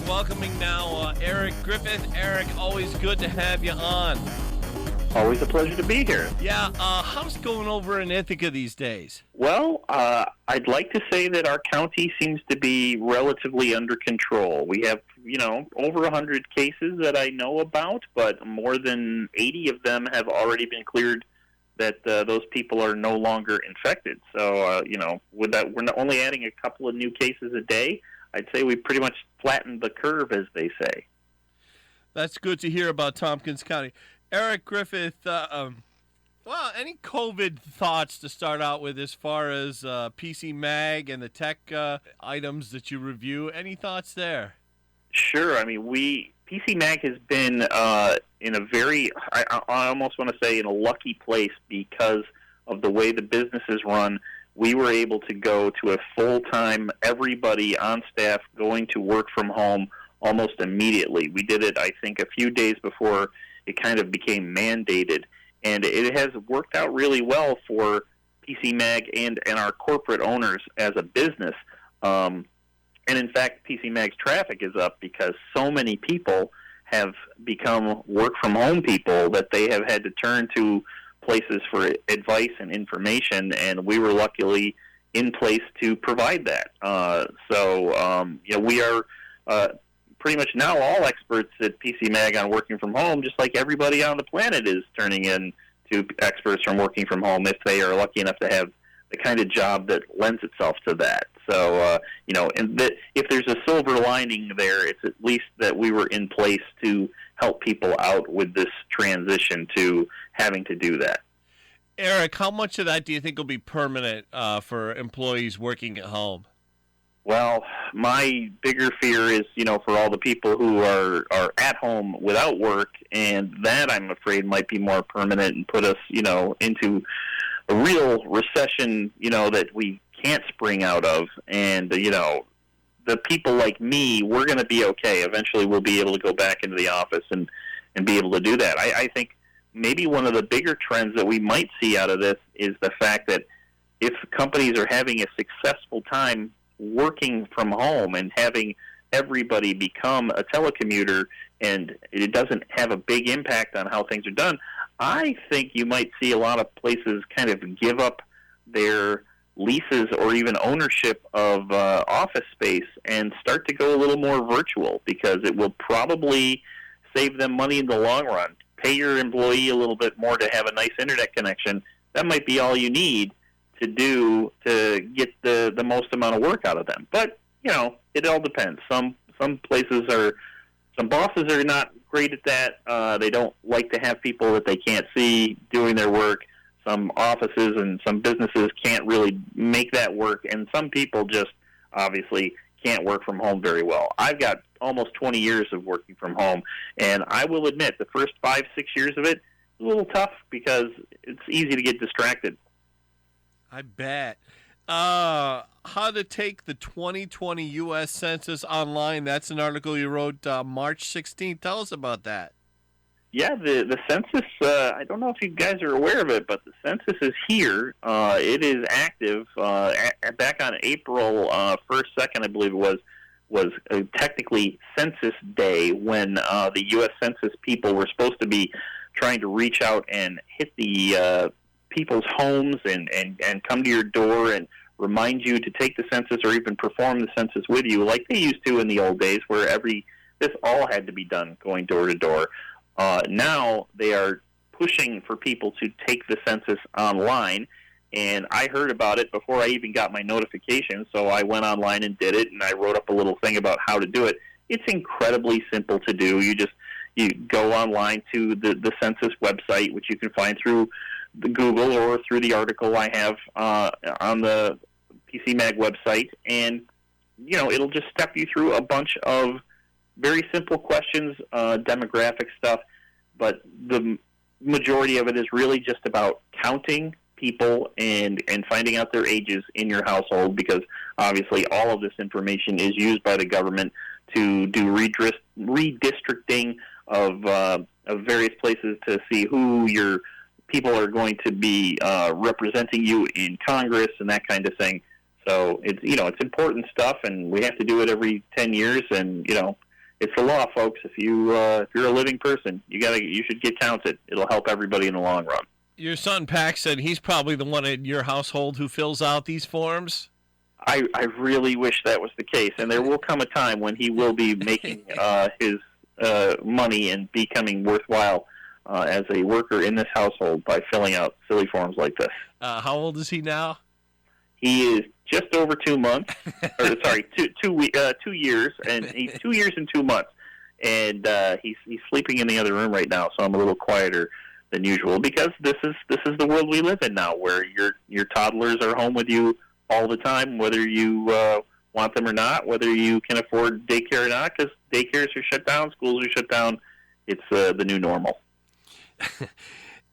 Welcoming now Eric Griffith. Eric, always good to have you on. Always a pleasure to be here. Yeah, how's it going over in Ithaca these days? Well, I'd like to say that our county seems to be relatively under control. We have, over 100 cases that I know about, but more than 80 of them have already been cleared that those people are no longer infected. So, with that, we're not only adding a couple of new cases a day. I'd say we pretty much flattened the curve, as they say. That's good to hear about Tompkins County. Eric Griffith, any COVID thoughts to start out with as far as PC Mag and the tech items that you review? Any thoughts there? Sure. I mean, PC Mag has been in a very, I almost want to say, in a lucky place because of the way the business is run. We were able to go to a full-time, everybody on staff going to work from home almost immediately. We did it, I think, a few days before it kind of became mandated. And it has worked out really well for PC Mag and our corporate owners as a business. And in fact, PC Mag's traffic is up because so many people have become work-from-home people that they have had to turn to places for advice and information, and we were luckily in place to provide that. We are pretty much now all experts at PC Mag on working from home, just like everybody on the planet is turning in to experts from working from home if they are lucky enough to have the kind of job that lends itself to that. So, if there's a silver lining there, it's at least that we were in place to help people out with this transition to having to do that. Eric, how much of that do you think will be permanent for employees working at home? Well, my bigger fear is, for all the people who are at home without work, and that I'm afraid might be more permanent and put us, into a real recession, that we can't spring out of. And, the people like me, we're going to be okay. Eventually we'll be able to go back into the office and be able to do that. I think maybe one of the bigger trends that we might see out of this is the fact that if companies are having a successful time working from home and having everybody become a telecommuter and it doesn't have a big impact on how things are done, I think you might see a lot of places kind of give up their leases or even ownership of office space and start to go a little more virtual, because it will probably save them money in the long run. Pay your employee a little bit more to have a nice internet connection. That might be all you need to do to get the most amount of work out of them. But, it all depends. Some bosses are not great at that. They don't like to have people that they can't see doing their work. Some offices and some businesses can't really make that work, and some people just obviously can't work from home very well. I've got almost 20 years of working from home, and I will admit the first 5-6 years of it was a little tough because it's easy to get distracted. I bet. How to take the 2020 U.S. Census online. That's an article you wrote March 16th. Tell us about that. Yeah, the census, I don't know if you guys are aware of it, but the census is here. It is active. Back on April 1st, 2nd, I believe it was technically Census Day, when the U.S. Census people were supposed to be trying to reach out and hit the people's homes and come to your door and remind you to take the census or even perform the census with you like they used to in the old days, where this all had to be done going door to door. Now they are pushing for people to take the census online, and I heard about it before I even got my notification, so I went online and did it, and I wrote up a little thing about how to do it. It's incredibly simple to do. You go online to the census website, which you can find through the Google or through the article I have on the PC Mag website, and it'll just step you through a bunch of very simple questions, demographic stuff, but the majority of it is really just about counting people and finding out their ages in your household, because obviously all of this information is used by the government to do redistricting of various places to see who your people are going to be representing you in Congress and that kind of thing. So it's important stuff, and we have to do it every 10 years, and it's the law, folks. If you're a living person, you should get counted. It'll help everybody in the long run. Your son Paxton, he's probably the one in your household who fills out these forms. I really wish that was the case, and there will come a time when he will be making his money and becoming worthwhile as a worker in this household by filling out silly forms like this. How old is he now? He is just over 2 months, or sorry, 2 years, and he's 2 years and 2 months, and he's sleeping in the other room right now. So I'm a little quieter than usual because this is the world we live in now, where your toddlers are home with you all the time, whether you want them or not, whether you can afford daycare or not, because daycares are shut down, schools are shut down. It's the new normal.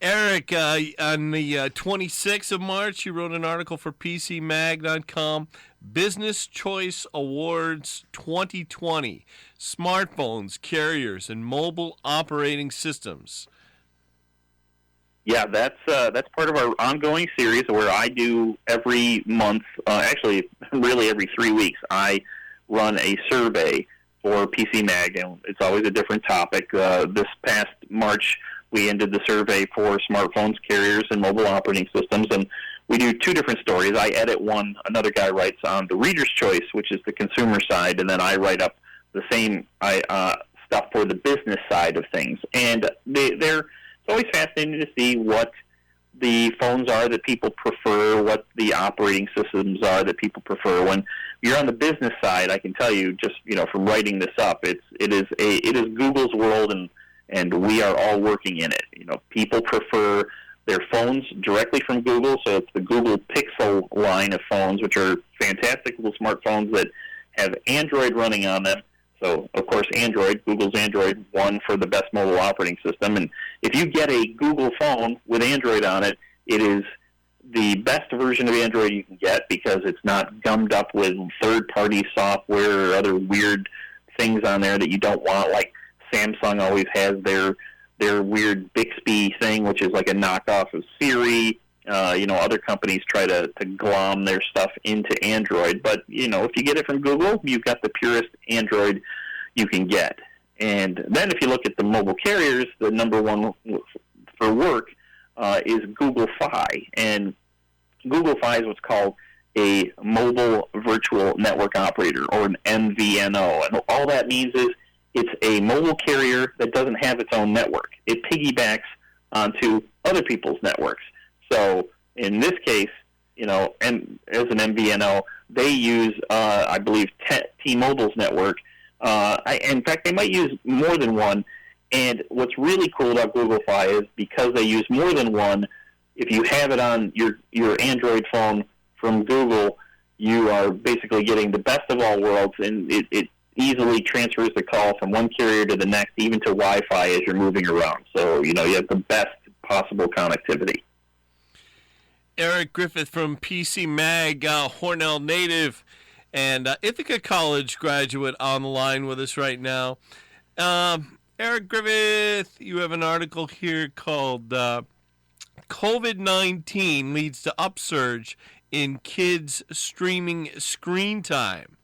Eric, on the 26th of March, you wrote an article for PCMag.com, Business Choice Awards 2020, Smartphones, Carriers, and Mobile Operating Systems. Yeah, that's part of our ongoing series where I do every month, actually really every 3 weeks, I run a survey for PC Mag, and it's always a different topic. This past March, we ended the survey for smartphones, carriers, and mobile operating systems, and we do two different stories. I edit one, another guy writes on the reader's choice, which is the consumer side, and then I write up the same stuff for the business side of things. And it's always fascinating to see what the phones are that people prefer, what the operating systems are that people prefer. When you're on the business side, I can tell you, just from writing this up, it is Google's world, and we are all working in it. People prefer their phones directly from Google, so it's the Google Pixel line of phones, which are fantastic little smartphones that have Android running on them. So, of course, Google's Android won for the best mobile operating system. And if you get a Google phone with Android on it, it is the best version of Android you can get because it's not gummed up with third-party software or other weird things on there that you don't want, like Samsung always has their weird Bixby thing, which is like a knockoff of Siri. Other companies try to glom their stuff into Android. But, if you get it from Google, you've got the purest Android you can get. And then if you look at the mobile carriers, the number one for work is Google Fi. And Google Fi is what's called a mobile virtual network operator, or an MVNO. And all that means is it's a mobile carrier that doesn't have its own network. It piggybacks onto other people's networks. So in this case, and as an MVNO, they use, I believe, T-Mobile's network. In fact, they might use more than one. And what's really cool about Google Fi is because they use more than one, if you have it on your Android phone from Google, you are basically getting the best of all worlds, and it easily transfers the call from one carrier to the next, even to Wi-Fi as you're moving around. So, you have the best possible connectivity. Eric Griffith from PC Mag, Hornell native, and Ithaca College graduate on the line with us right now. Eric Griffith, you have an article here called COVID-19 Leads to Upsurge in Kids Streaming Screen Time.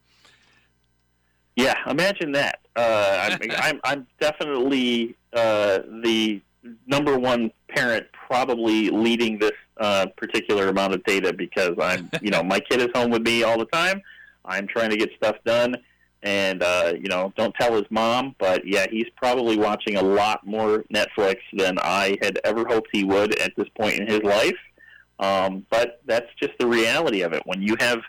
Yeah, imagine that. I'm definitely the number one parent probably leading this particular amount of data because my kid is home with me all the time. I'm trying to get stuff done, and don't tell his mom, but yeah, he's probably watching a lot more Netflix than I had ever hoped he would at this point in his life. But that's just the reality of it. When you have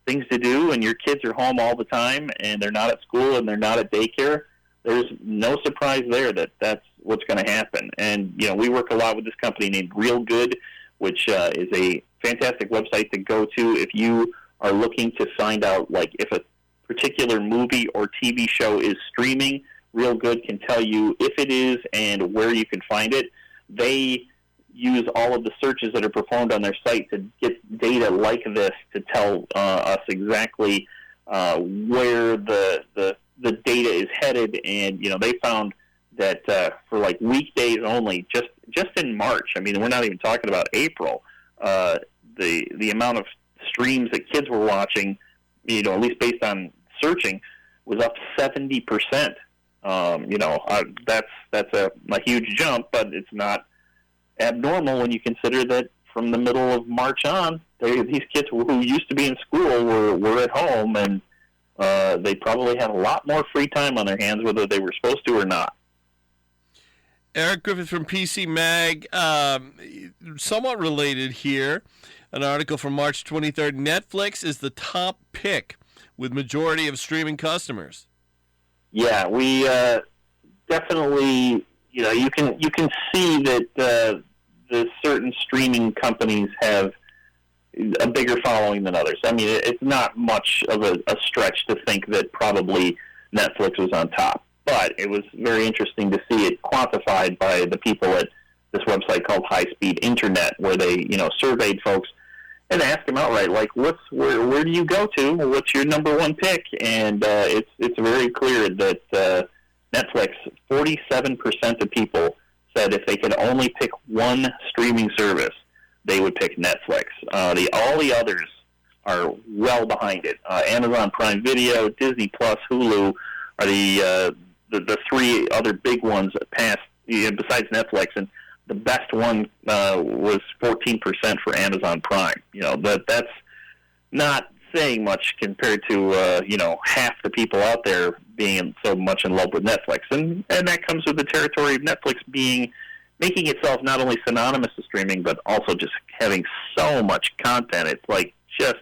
things to do and your kids are home all the time and they're not at school and they're not at daycare, there's no surprise there that that's what's going to happen. And, we work a lot with this company named Real Good, which is a fantastic website to go to if you are looking to find out, like, if a particular movie or TV show is streaming. Real Good can tell you if it is and where you can find it. They use all of the searches that are performed on their site to get data like this to tell us exactly where the data is headed. And they found that for like weekdays only, just in March, we're not even talking about April, the amount of streams that kids were watching, at least based on searching, was up 70% That's a huge jump, but it's not abnormal when you consider that from the middle of March on, these kids who used to be in school were at home, and they probably had a lot more free time on their hands, whether they were supposed to or not. Eric Griffith from PC Mag, somewhat related here. An article from March 23rd. Netflix is the top pick with majority of streaming customers. Yeah, we definitely, you can see that the certain streaming companies have a bigger following than others. I mean, it's not much of a stretch to think that probably Netflix was on top. But it was very interesting to see it quantified by the people at this website called High Speed Internet, where they, surveyed folks and asked them outright, like, where do you go to? What's your number one pick? And it's very clear that Netflix, 47% of people said if they could only pick one streaming service, they would pick Netflix. All the others are well behind it. Amazon Prime Video, Disney Plus, Hulu are the three other big ones besides Netflix, and the best one was 14% for Amazon Prime. That's not saying much compared to half the people out there being so much in love with Netflix, and that comes with the territory of Netflix making itself not only synonymous to streaming, but also just having so much content. It's like just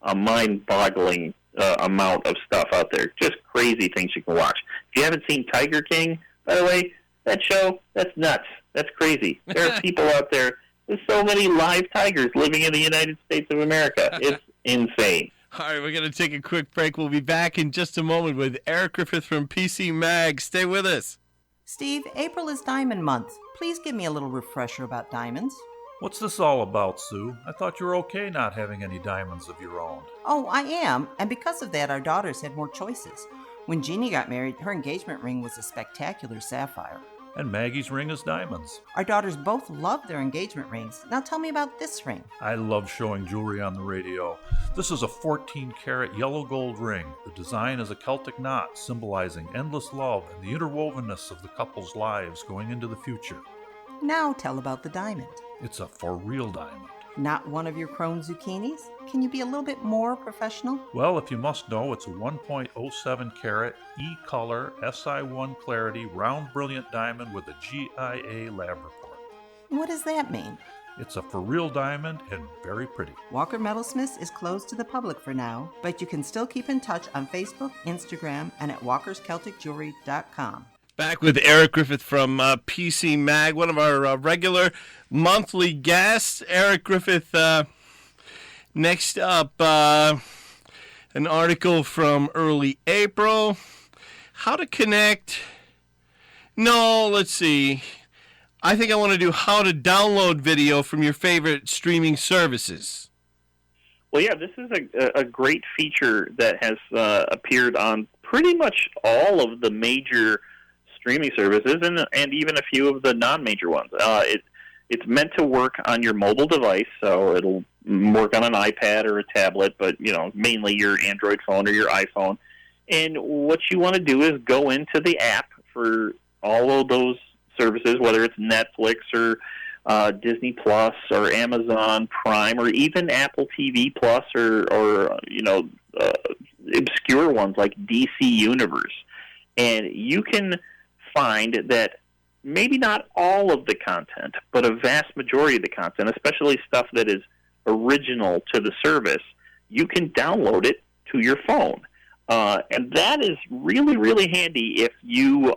a mind-boggling amount of stuff out there. Just crazy things you can watch. If you haven't seen Tiger King, by the way, that show, that's nuts. That's crazy. There are people out there, there's so many live tigers living in the United States of America. It's insane. All right, we're going to take a quick break. We'll be back in just a moment with Eric Griffith from PC Mag. Stay with us. Steve, April is Diamond Month. Please give me a little refresher about diamonds. What's this all about, Sue? I thought you were okay not having any diamonds of your own. Oh, I am, and because of that, our daughters had more choices. When Jeannie got married, her engagement ring was a spectacular sapphire. And Maggie's ring is diamonds. Our daughters both love their engagement rings. Now tell me about this ring. I love showing jewelry on the radio. This is a 14-karat yellow gold ring. The design is a Celtic knot, symbolizing endless love and the interwovenness of the couple's lives going into the future. Now tell about the diamond. It's a for-real diamond. Not one of your chrome zucchinis? Can you be a little bit more professional? Well, if you must know, it's a 1.07 carat E-color SI1 clarity round brilliant diamond with a GIA lab report. What does that mean? It's a for-real diamond and very pretty. Walker Metalsmiths is closed to the public for now, but you can still keep in touch on Facebook, Instagram, and at walkerscelticjewelry.com. Back with Eric Griffith from PC Mag, one of our regular monthly guests. Eric Griffith, next up, an article from early April. How to connect. No, let's see. I think I want to do how to download video from your favorite streaming services. Well, yeah, this is a great feature that has appeared on pretty much all of the major streaming services and even a few of the non-major ones. It's meant to work on your mobile device, so it'll work on an iPad or a tablet, but mainly your Android phone or your iPhone. And what you want to do is go into the app for all of those services, whether it's Netflix or Disney Plus or Amazon Prime or even Apple TV Plus or obscure ones like DC Universe. And you can find that maybe not all of the content, but a vast majority of the content, especially stuff that is original to the service, you can download it to your phone. And that is really, really handy if you,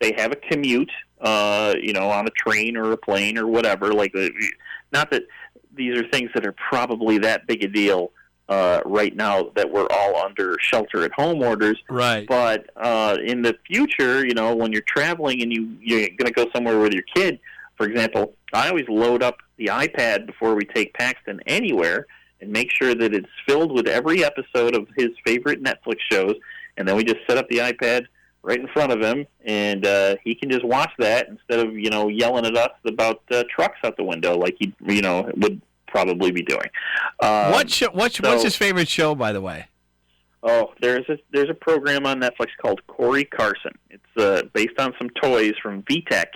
say, have a commute, on a train or a plane or whatever. Not that these are things that are probably that big a deal right now that we're all under shelter-at-home orders. Right. But in the future, when you're traveling and you're going to go somewhere with your kid, for example, I always load up the iPad before we take Paxton anywhere and make sure that it's filled with every episode of his favorite Netflix shows, and then we just set up the iPad right in front of him, and he can just watch that instead of, yelling at us about trucks out the window like he, would probably be doing. What's his favorite show, by the way? Oh, there's a program on Netflix called Corey Carson. It's based on some toys from VTech,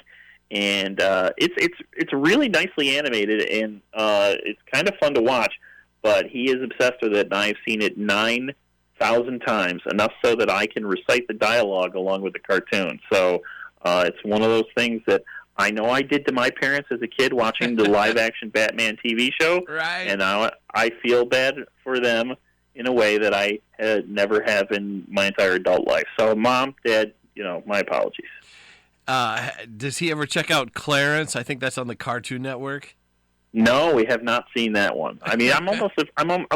and it's really nicely animated, and it's kind of fun to watch. But he is obsessed with it, and I've seen it 9,000 times, enough so that I can recite the dialogue along with the cartoon. So it's one of those things that I know I did to my parents as a kid watching the live-action Batman TV show, Right. and now I feel bad for them in a way that I never have in my entire adult life. So, Mom, Dad, my apologies. Does he ever check out Clarence? I think that's on the Cartoon Network. No, we have not seen that one. I mean, I'm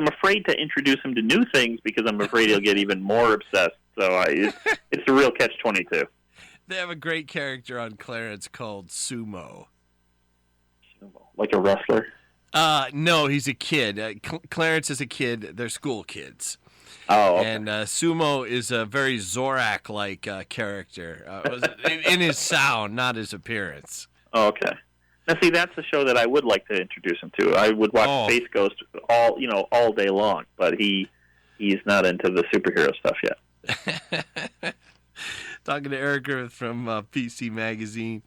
afraid to introduce him to new things because I'm afraid he'll get even more obsessed. So it's a real catch-22. They have a great character on Clarence called Sumo. Like a wrestler? No, he's a kid. Clarence is a kid. They're school kids. Oh, okay. And Sumo is a very Zorak-like character in his sound, not his appearance. Oh, okay. Now, see, that's a show that I would like to introduce him to. I would watch Space Ghost all day long, but he's not into the superhero stuff yet. Talking to Eric Griffith from PC Magazine.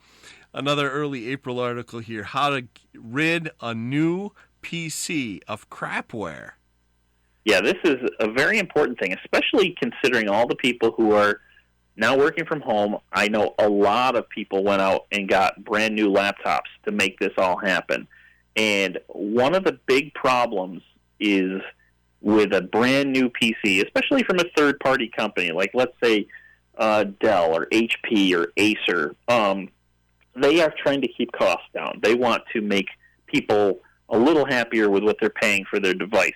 Another early April article here. How to rid a new PC of crapware. Yeah, this is a very important thing, especially considering all the people who are now working from home. I know a lot of people went out and got brand new laptops to make this all happen. And one of the big problems is with a brand new PC, especially from a third-party company, like let's say Dell or HP or Acer, they are trying to keep costs down. They want to make people a little happier with what they're paying for their device.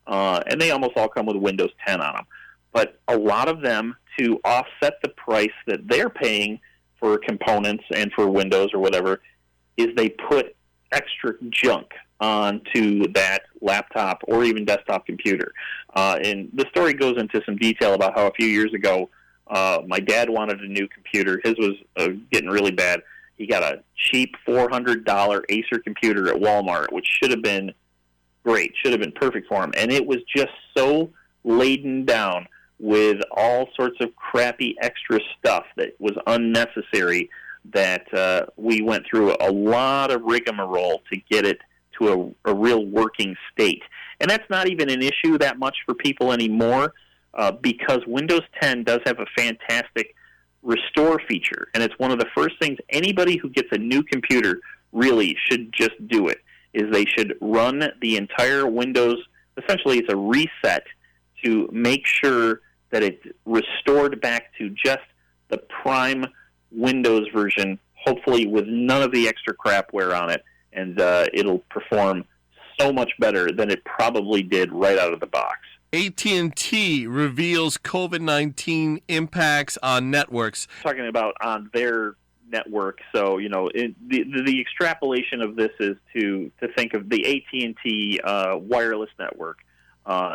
And they almost all come with Windows 10 on them. But a lot of them, to offset the price that they're paying for components and for Windows or whatever, is they put extra junk onto that laptop or even desktop computer. And the story goes into some detail about how a few years ago, my dad wanted a new computer. His was getting really bad. He got a cheap $400 Acer computer at Walmart, which should have been great, should have been perfect for him. And it was just so laden down with all sorts of crappy extra stuff that was unnecessary that we went through a lot of rigmarole to get it to a real working state. And that's not even an issue that much for people anymore because Windows 10 does have a fantastic restore feature. And it's one of the first things anybody who gets a new computer really should just do it, is they should run the entire Windows. Essentially, it's a reset to make sure that it's restored back to just the prime Windows version, hopefully with none of the extra crapware on it, and it'll perform so much better than it probably did right out of the box. AT&T reveals COVID-19 impacts on networks. Talking about on their network, so the extrapolation of this is to think of the AT&T wireless network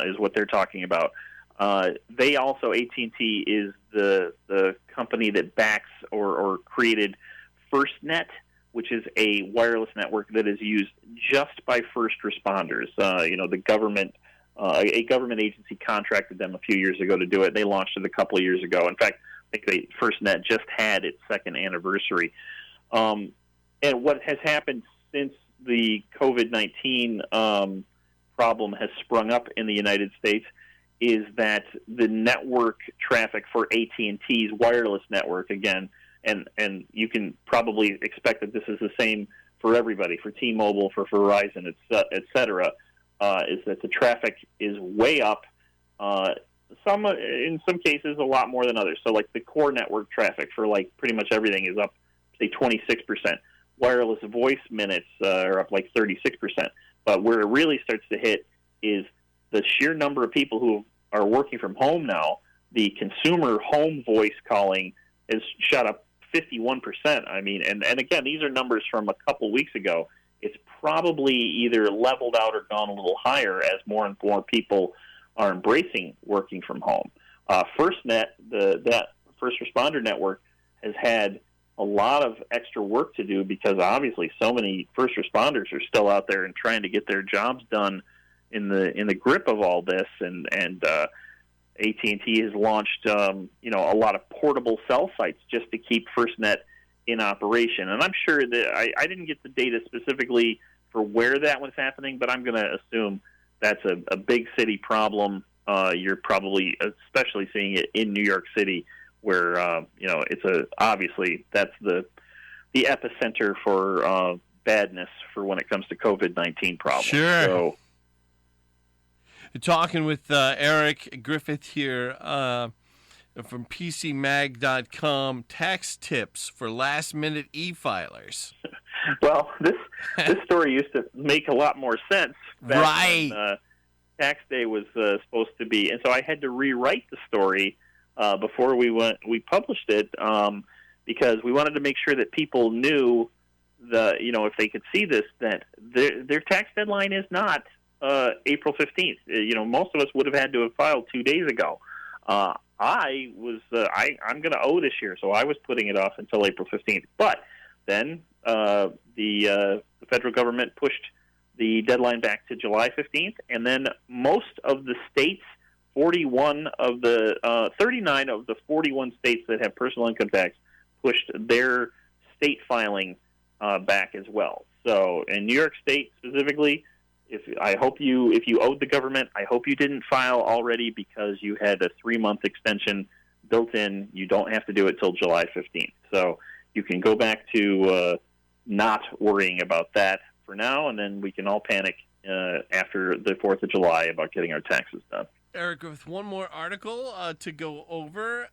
is what they're talking about. They also, AT&T is the company that backs or created FirstNet, which is a wireless network that is used just by first responders. The government, a government agency contracted them a few years ago to do it. They launched it a couple of years ago. In fact, I think FirstNet just had its second anniversary. And what has happened since the COVID-19 problem has sprung up in the United States is that the network traffic for AT&T's wireless network, again, and you can probably expect that this is the same for everybody, for T-Mobile, for Verizon, et cetera, is that the traffic is way up, in some cases a lot more than others. So like the core network traffic for like pretty much everything is up, say, 26%. Wireless voice minutes are up like 36%. But where it really starts to hit is the sheer number of people who are working from home now. The consumer home voice calling has shot up 51%. I mean, and again, these are numbers from a couple weeks ago. It's probably either leveled out or gone a little higher as more and more people are embracing working from home. FirstNet, that first responder network, has had a lot of extra work to do because obviously so many first responders are still out there and trying to get their jobs done in the grip of all this, and AT&T has launched, a lot of portable cell sites just to keep FirstNet in operation. And I'm sure that I didn't get the data specifically for where that was happening, but I'm going to assume that's a big city problem. You're probably especially seeing it in New York City, where obviously that's the epicenter for badness for when it comes to COVID-19 problems. Sure. So, talking with Eric Griffith here from PCMag.com. Tax tips for last-minute e-filers. Well, this story used to make a lot more sense. Right. When, tax day was supposed to be, and so I had to rewrite the story before we published it because we wanted to make sure that people knew if they could see this, that their tax deadline is not April 15th. Most of us would have had to have filed 2 days ago. I'm going to owe this year, so I was putting it off until April 15th. But then the federal government pushed the deadline back to July 15th, and then most of the states, 39 of the 41 states that have personal income tax, pushed their state filing back as well. So in New York State specifically, if you owed the government, I hope you didn't file already because you had a 3-month extension built in. You don't have to do it till July 15th. So you can go back to not worrying about that for now, and then we can all panic after the 4th of July about getting our taxes done. Eric, with one more article to go over.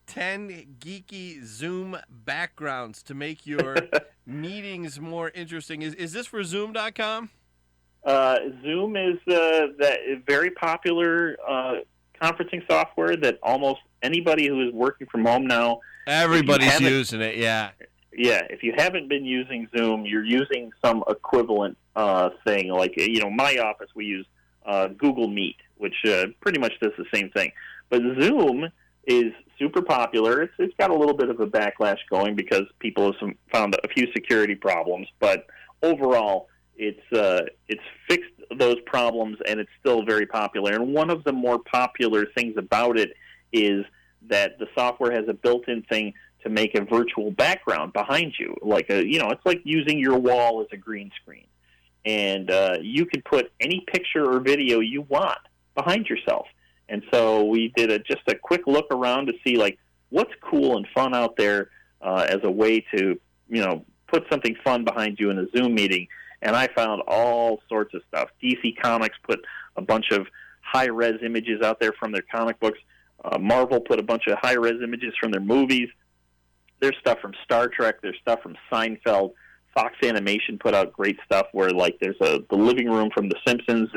10 geeky Zoom backgrounds to make your meetings more interesting. Is this for Zoom.com? Zoom is that very popular conferencing software that almost anybody who is working from home now. Everybody's using it, yeah. Yeah, if you haven't been using Zoom, you're using some equivalent thing. Like, my office, we use Google Meet, which pretty much does the same thing. But Zoom is super popular. It's got a little bit of a backlash going because people have found a few security problems. But overall, it's fixed those problems, and it's still very popular. And one of the more popular things about it is that the software has a built-in thing to make a virtual background behind you. It's like using your wall as a green screen. And you can put any picture or video you want behind yourself. And so we did just a quick look around to see, what's cool and fun out there as a way to, put something fun behind you in a Zoom meeting. And I found all sorts of stuff. DC Comics put a bunch of high-res images out there from their comic books. Marvel put a bunch of high-res images from their movies. There's stuff from Star Trek. There's stuff from Seinfeld. Fox Animation put out great stuff where, there's the living room from The Simpsons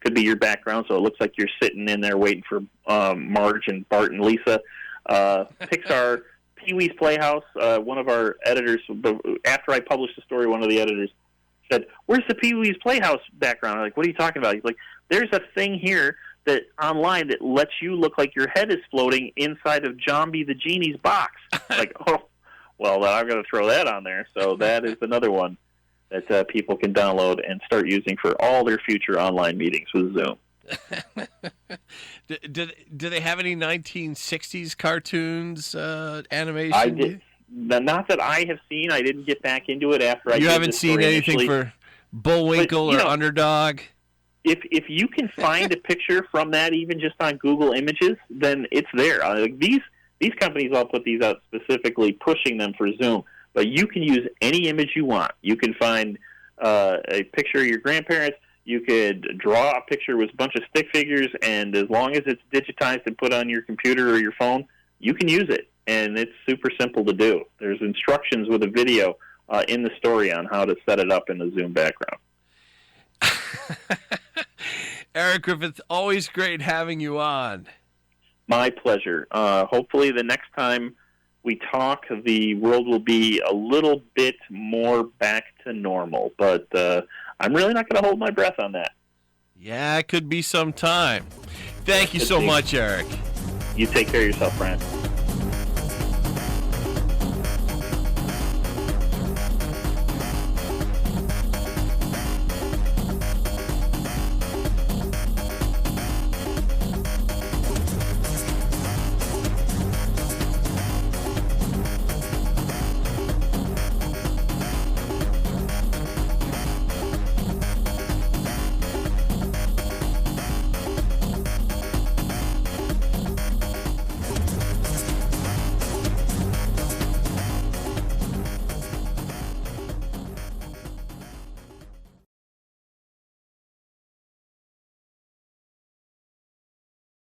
could be your background, so it looks like you're sitting in there waiting for Marge and Bart and Lisa. Pixar, Pee-wee's Playhouse, one of our editors, after I published the story, one of the editors said, "Where's the Pee-wee's Playhouse background?" I'm like, "What are you talking about?" He's like, "There's a thing here that online that lets you look like your head is floating inside of Jambi the Genie's box." Like, oh, well, then I'm going to throw that on there. So that is another one that people can download and start using for all their future online meetings with Zoom. Do they have any 1960s cartoons, animation? I did. Not that I have seen. I didn't get back into it after I did. You haven't seen anything initially. For Bullwinkle or Underdog? If you can find a picture from that, even just on Google Images, then it's there. These companies all put these out specifically pushing them for Zoom, but you can use any image you want. You can find a picture of your grandparents. You could draw a picture with a bunch of stick figures, and as long as it's digitized and put on your computer or your phone, you can use it, and it's super simple to do. There's instructions with a video in the story on how to set it up in the Zoom background. Eric Griffith, always great having you on. My pleasure. Hopefully the next time we talk, the world will be a little bit more back to normal. But I'm really not going to hold my breath on that. Yeah, it could be some time. Thank you so much, Eric. You take care of yourself, Brent.